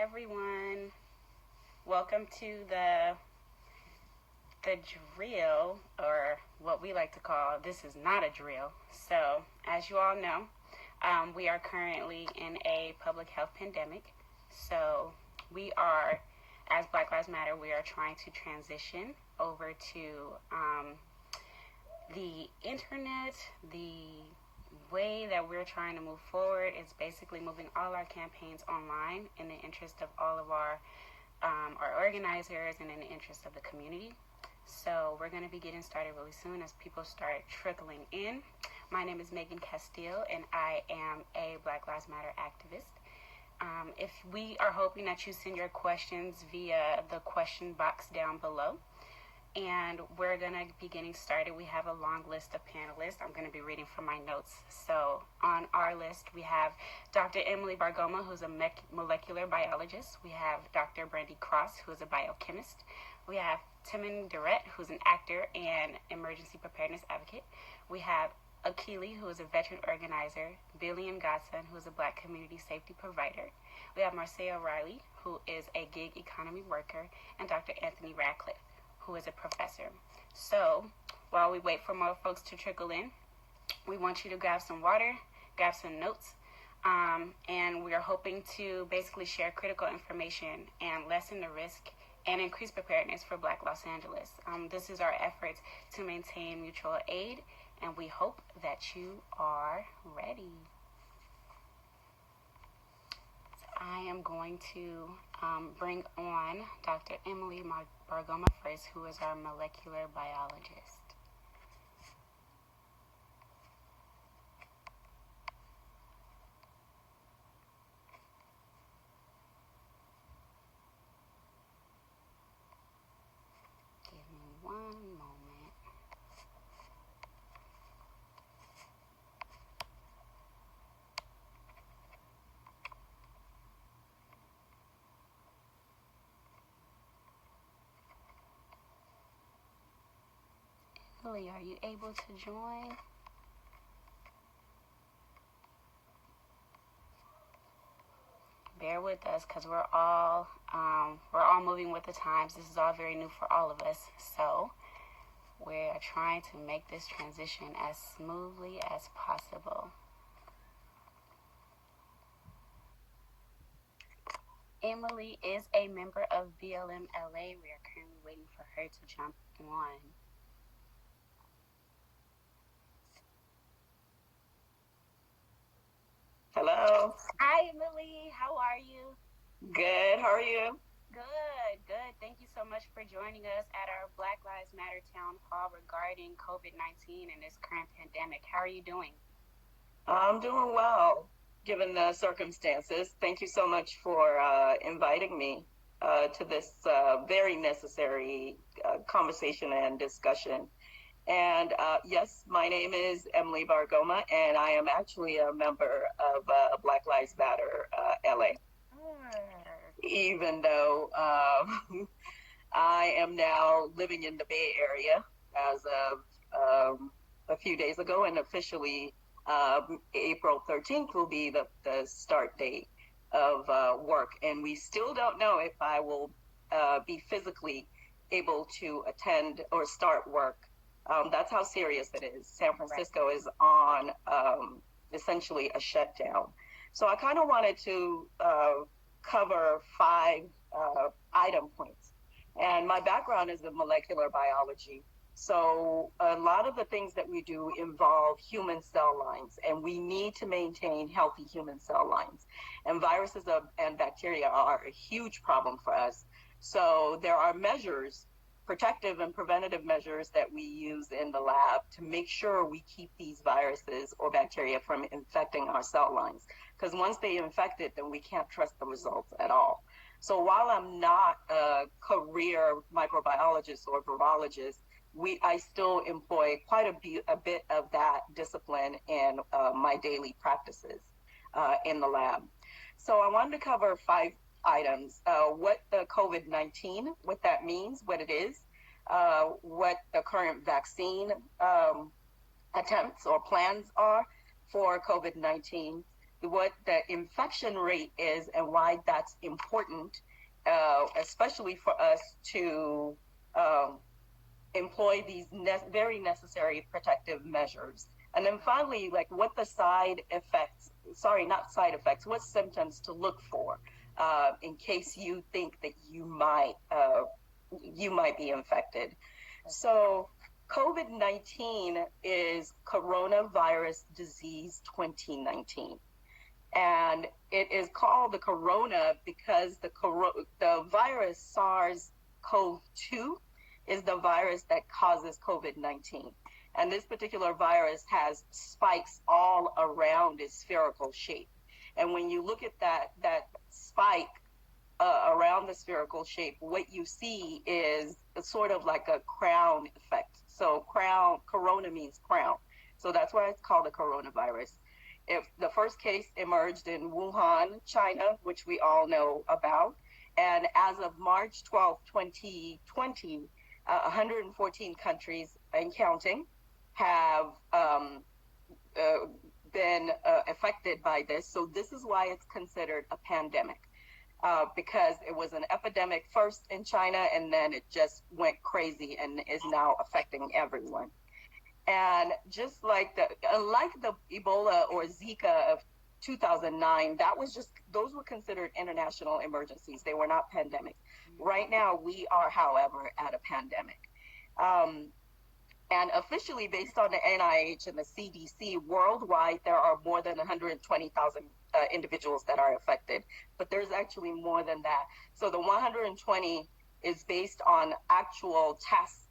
everyone. Welcome to the drill, or what we like to call, this is not a drill. So, as you all know, we are currently in a public health pandemic. So, we are, as Black Lives Matter, we are trying to transition over to the internet. The way that we're trying to move forward is basically moving all our campaigns online in the interest of all of our organizers and in the interest of the community. So we're going to be getting started really soon as people start trickling in. My name is Megan Castillo, and I am a Black Lives Matter activist. If we are hoping that you send your questions via the question box down below. And we're going to be getting started. We have a long list of panelists. I'm going to be reading from my notes. So on our list, we have Dr. Emilee Bargoma, who's a molecular biologist. We have Dr. Brandy Cross, who is a biochemist. We have Timon Durrett, who's an actor and emergency preparedness advocate. We have Emilee, who is a veteran organizer. Billy and Godson, who is a Black community safety provider. We have Marcia Riley, who is a gig economy worker. And Dr. Anthony Radcliffe, who is a professor. So while we wait for more folks to trickle in, we want you to grab some water, grab some notes, and we are hoping to basically share critical information and lessen the risk and increase preparedness for Black Los Angeles. This is our efforts to maintain mutual aid, and we hope that you are ready. I am going to bring on Dr. Emilee Bargoma first, who is our molecular biologist. Give me one moment. Emilee, are you able to join? Bear with us, because we're all moving with the times. This is all very new for all of us, so we're trying to make this transition as smoothly as possible. Emilee is a member of BLMLA. We are currently waiting for her to jump on. Hello. Hi, Emilee. How are you? Good. How are you? Good. Thank you so much for joining us at our Black Lives Matter town hall regarding COVID-19 and this current pandemic. How are you doing? I'm doing well, given the circumstances. Thank you so much for inviting me to this very necessary conversation and discussion. And yes, my name is Emilee Bargoma, and I am actually a member of Black Lives Matter LA. Even though I am now living in the Bay Area as of a few days ago, and officially April 13th will be the start date of work. And we still don't know if I will be physically able to attend or start work. That's how serious it is. San Francisco is on essentially a shutdown. So I kind of wanted to cover 5 item points. And my background is in molecular biology. So a lot of the things that we do involve human cell lines, and we need to maintain healthy human cell lines. And viruses and bacteria are a huge problem for us. So there are measures, protective and preventative measures that we use in the lab to make sure we keep these viruses or bacteria from infecting our cell lines. Because once they infect it, then we can't trust the results at all. So while I'm not a career microbiologist or virologist, I still employ quite a bit of that discipline in my daily practices in the lab. So I wanted to cover 5 items, what the COVID-19, what that means, what it is, what the current vaccine attempts or plans are for COVID-19. what the infection rate is and why that's important, especially for us to employ these very necessary protective measures. And then finally, like what the side effects, sorry, not side effects, what symptoms to look for in case you think that you might be infected. So COVID-19 is coronavirus disease 2019. And it is called the corona because the virus SARS-CoV-2 is the virus that causes COVID-19. And this particular virus has spikes all around its spherical shape. And when you look at that spike around the spherical shape, what you see is sort of like a crown effect. So corona means crown. So that's why it's called a coronavirus. If the first case emerged in Wuhan, China, which we all know about, and as of March 12, 2020, 114 countries and counting have been affected by this. So this is why it's considered a pandemic, because it was an epidemic first in China, and then it just went crazy and is now affecting everyone. And just like the Ebola or Zika of 2009, those were considered international emergencies. They were not pandemics. Right now, we are, however, at a pandemic. And officially, based on the NIH and the CDC, worldwide, there are more than 120,000 individuals that are affected. But there's actually more than that. So the 120 is based on actual tests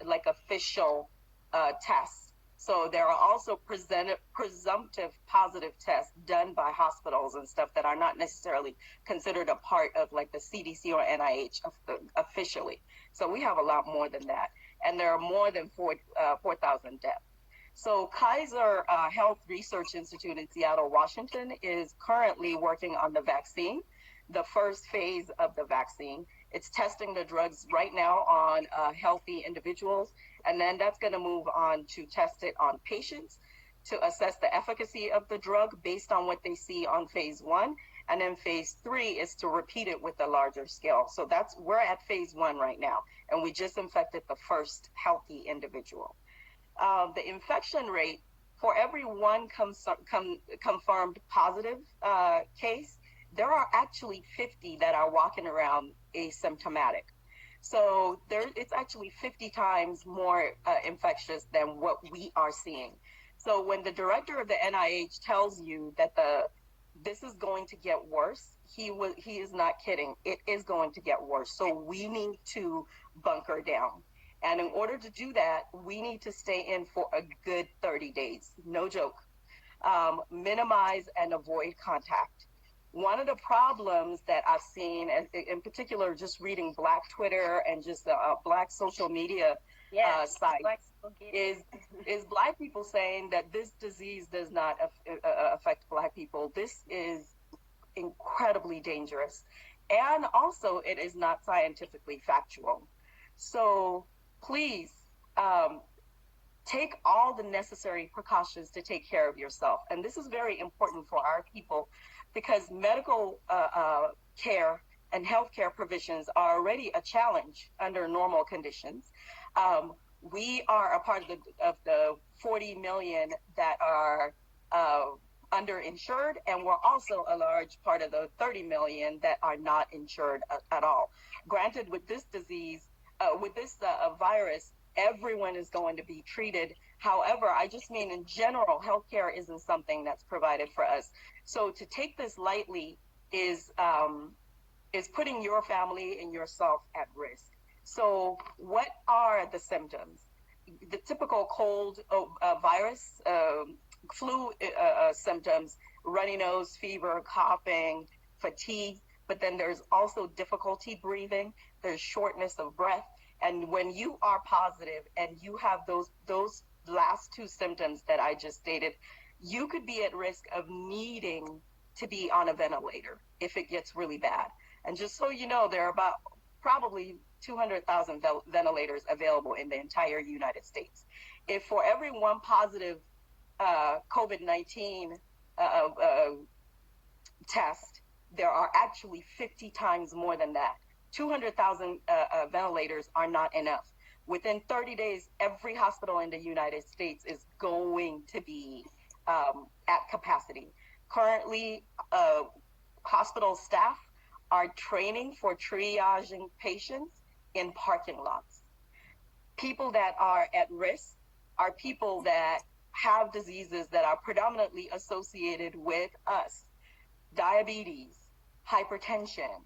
like official tests. So there are also presumptive positive tests done by hospitals and stuff that are not necessarily considered a part of like the CDC or NIH officially. So we have a lot more than that. And there are more than 4,000 deaths. So Kaiser Health Research Institute in Seattle, Washington is currently working on the vaccine, the first phase of the vaccine. It's testing the drugs right now on healthy individuals, and then that's going to move on to test it on patients to assess the efficacy of the drug based on what they see on phase 1. And then phase 3 is to repeat it with a larger scale. So we're at phase 1 right now, and we just infected the first healthy individual. The infection rate for every one confirmed positive case, there are actually 50 that are walking around asymptomatic. So it's actually 50 times more infectious than what we are seeing. So when the director of the NIH tells you that this is going to get worse, he is not kidding. It is going to get worse. So we need to bunker down. And in order to do that, we need to stay in for a good 30 days. No joke. Minimize and avoid contact. One of the problems that I've seen, in particular, just reading Black Twitter and just Black social media sites, is Black people saying that this disease does not affect Black people. This is incredibly dangerous. And also, it is not scientifically factual. So please take all the necessary precautions to take care of yourself. And this is very important for our people, because medical care and healthcare provisions are already a challenge under normal conditions. We are a part of the 40 million that are underinsured, and we're also a large part of the 30 million that are not insured at all. Granted, with this disease, with this virus, everyone is going to be treated. However, I just mean in general, healthcare isn't something that's provided for us. So to take this lightly is putting your family and yourself at risk. So what are the symptoms? The typical cold virus, flu symptoms: runny nose, fever, coughing, fatigue. But then there's also difficulty breathing. There's shortness of breath. And when you are positive and you have those last two symptoms that I just stated, you could be at risk of needing to be on a ventilator if it gets really bad. And just so you know, there are about probably 200,000 ventilators available in the entire United States. If for every one positive COVID-19 test, there are actually 50 times more than that. 200,000 ventilators are not enough. Within 30 days, every hospital in the United States is going to be at capacity. Currently, hospital staff are training for triaging patients in parking lots. People that are at risk are people that have diseases that are predominantly associated with us: diabetes, hypertension,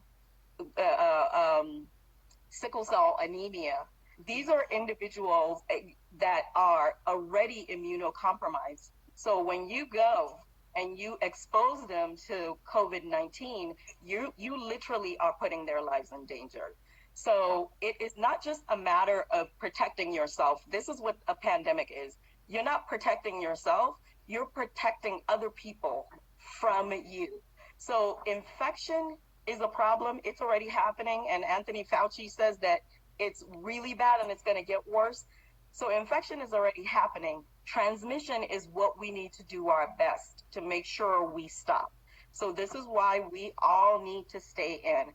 sickle cell anemia. These are individuals that are already immunocompromised. So when you go and you expose them to COVID-19, you literally are putting their lives in danger. So it is not just a matter of protecting yourself. This is what a pandemic is. You're not protecting yourself, you're protecting other people from you. So infection is a problem. It's already happening. And Anthony Fauci says that it's really bad and it's going to get worse. So infection is already happening. Transmission is what we need to do our best to make sure we stop. So this is why we all need to stay in.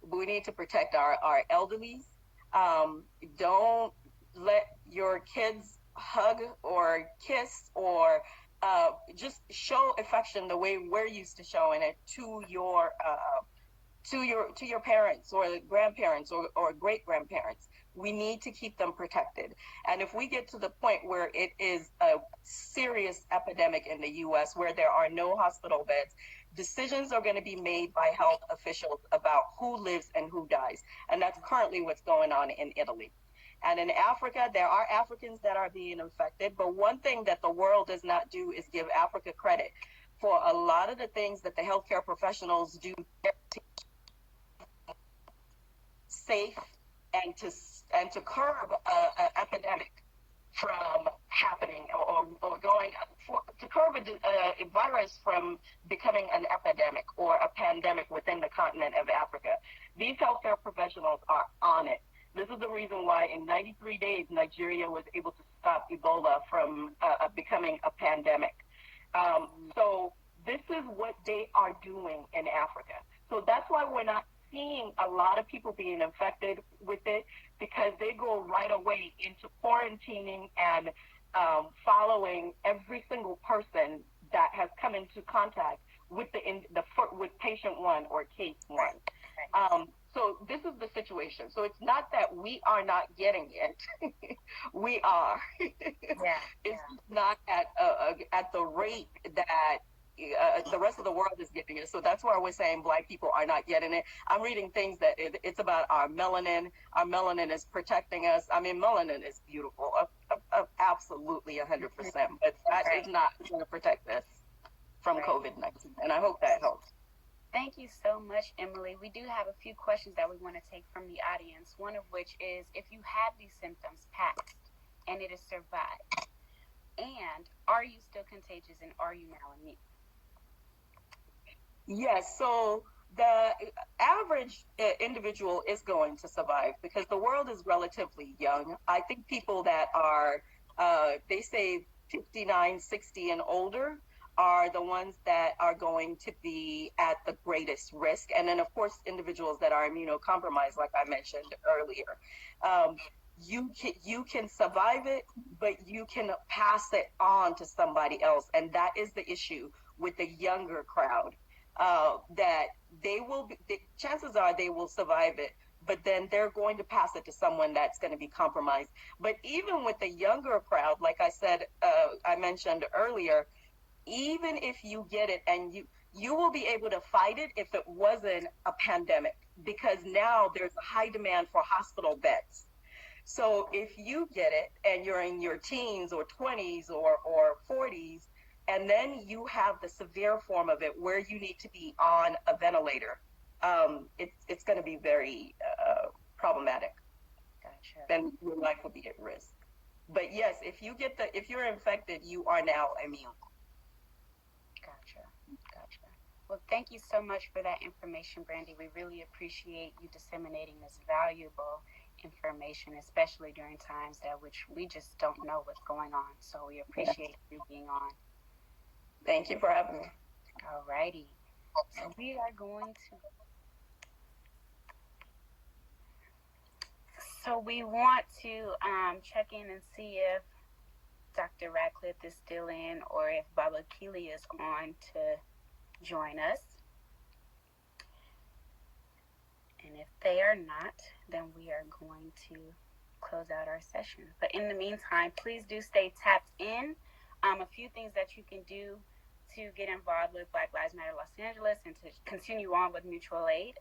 We need to protect our elderly. Don't let your kids hug or kiss or just show affection the way we're used to showing it to your parents or grandparents or great grandparents. We need to keep them protected. And if we get to the point where it is a serious epidemic in the US where there are no hospital beds, decisions are going to be made by health officials about who lives and who dies. And that's currently what's going on in Italy. And in Africa, there are Africans that are being infected. But one thing that the world does not do is give Africa credit for a lot of the things that the healthcare professionals do safe and to curb an epidemic from happening or going to curb a virus from becoming an epidemic or a pandemic within the continent of Africa. These healthcare professionals are on it. This is the reason why in 93 days, Nigeria was able to stop Ebola from becoming a pandemic. So this is what they are doing in Africa. So that's why we're not seeing a lot of people being infected with it, because they go right away into quarantining and following every single person that has come into contact with with patient one or case one. So this is the situation. So it's not that we are not getting it; we are. Yeah, it's not at the rate that the rest of the world is getting it. So that's why we're saying Black people are not getting it. I'm reading things that it's about our melanin. Our melanin is protecting us. I mean, melanin is beautiful, absolutely 100%. But that is not going to protect us from COVID-19. And I hope that helps. Thank you so much, Emilee. We do have a few questions that we want to take from the audience, one of which is, if you had these symptoms passed and it has survived, and are you still contagious and are you now immune? Yes, so the average individual is going to survive because the world is relatively young. I think people that are, they say 59, 60 and older are the ones that are going to be at the greatest risk. And then, of course, individuals that are immunocompromised, like I mentioned earlier. You can survive it, but you can pass it on to somebody else. And that is the issue with the younger crowd. That they will be, the chances are they will survive it, but then they're going to pass it to someone that's going to be compromised. But even with the younger crowd, like I said, I mentioned earlier, even if you get it and you will be able to fight it if it wasn't a pandemic, because now there's a high demand for hospital beds. So if you get it and you're in your teens or 20s or 40s, and then you have the severe form of it where you need to be on a ventilator, it's going to be very problematic. Gotcha. Then your life will be at risk. But yes, if you're infected, you are now immune. Gotcha. Well, thank you so much for that information, Brandy. We really appreciate you disseminating this valuable information, especially during times that which we just don't know what's going on. So we appreciate you being on. Thank you for having me. Alrighty. So we are going to. So we want to check in and see if Dr. Radcliffe is still in or if Baba Keely is on to join us. And if they are not, then we are going to close out our session. But in the meantime, please do stay tapped in. A few things that you can do to get involved with Black Lives Matter Los Angeles and to continue on with mutual aid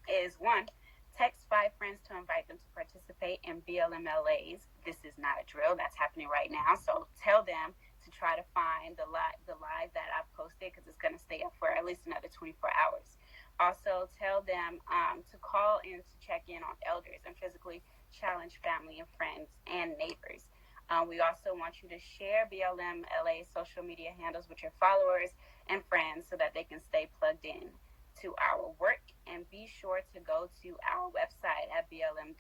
is one, text 5 friends to invite them to participate in BLMLAs. This is not a drill that's happening right now, so tell them to try to find the live that I've posted because it's going to stay up for at least another 24 hours. Also, tell them to call in to check in on elders and physically challenge family and friends and neighbors. We also want you to share BLMLA social media handles with your followers and friends so that they can stay plugged in to our work. And be sure to go to our website at blmla.org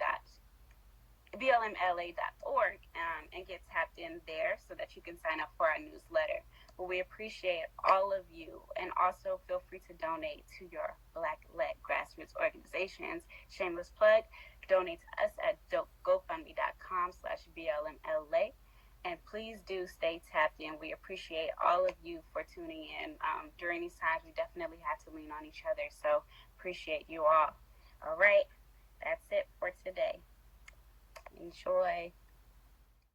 and get tapped in there so that you can sign up for our newsletter. But we appreciate all of you, and also feel free to donate to your Black-led grassroots organizations. Shameless plug, donate to us at gofundme.com/BLMLA. And please do stay tapped in. We appreciate all of you for tuning in. During these times, we definitely had to lean on each other. So appreciate you all. All right, that's it for today. Enjoy.